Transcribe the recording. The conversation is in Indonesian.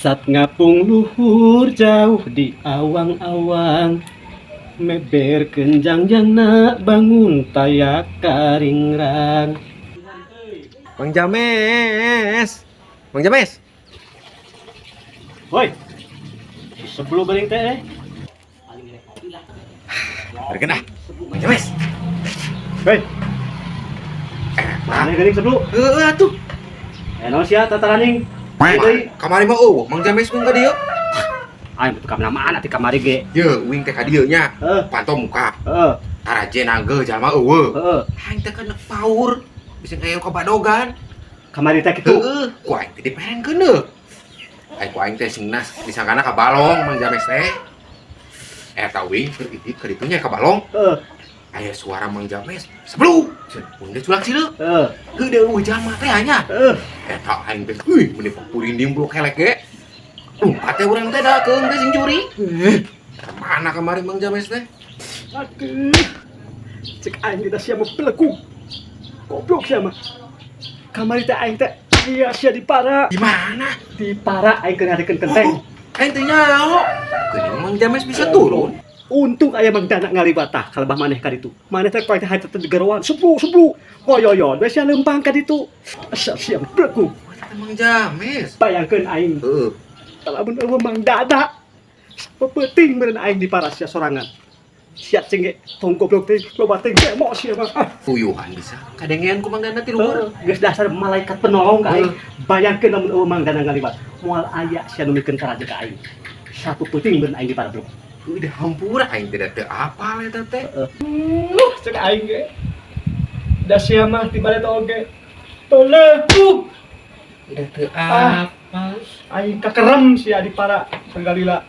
Sat ngapung luhur jauh di awang-awang, meber kenjang jana bangun tayak karingrang. Bang James. Bang James. Woi, sebelum bering teh Berikan dah. Bang James. hei, mana geuning sebelum? Atuh. Naon sia tataraning? Kamari mah Bang James pun ka dieu. Aing tukang namaan ati kamari ge. Ye, uing teh ka dieu nya. Heeh. Pantau muka. Heeh, Taraje nangge jalma eueuh. heeh. Aing teh kana paur. Bisa ngayal ka badogan. Kamari teh kitu. Heeh, ku aing teh diperengkeun deu. Ai ku aing teh singnas disangkana ka balong Bang James teh. Eta uing keur idik ka ditu nya ka balong. Heeh, Aya suara Mang James. Sebelum. Mun geus culang sileuk. heeh, Geude eueuh jalma teh anya. heeh. Eta aing teh, meni pulinding blok helek ge. Umpat teh urang teh dakeun teh sing curi. Mana kamari Mang James teh? Aduh, cek aing kita sia mah pelekung. Goblok sia mah. Kamari teh aing teh aya sia di para. Di mana? Di para aing keur ngadekeun kenteng. Aing teh nyaho. Geuning Mang James bisa turun. Untung aya Mang Dana ngalibatah kalebah maneh ka ditu. Maneh teh poe teh hayat teh digarawan seblu. Hoyoyon we sia leumpang ka ditu. Asa sia pelekung. Eta Mang James. Bayangkeun aing Heeh. lamun eueuh Mang Dana. Pepeuting meureun aing di para sia sorangan. Sia cengge tong goblok teh loba teh demo sia mah. Puyuhan bisa. Kadengean ku Mang Dana ti luhur. Geus dasar malaikat penolong ka aing. Bayangkeun lamun eueuh Mang Dana ngalibat. Moal aya sia nu mikeun karaja ka aing. Satu peuting meureun aing di para blok. Udah hampura aing teh teu apal eta teh. Cek aing ge. Da sia mah ti bale teh oge. Pelekung. Udah teu Ah. apal. Aing kakerem sia di para Penggalila.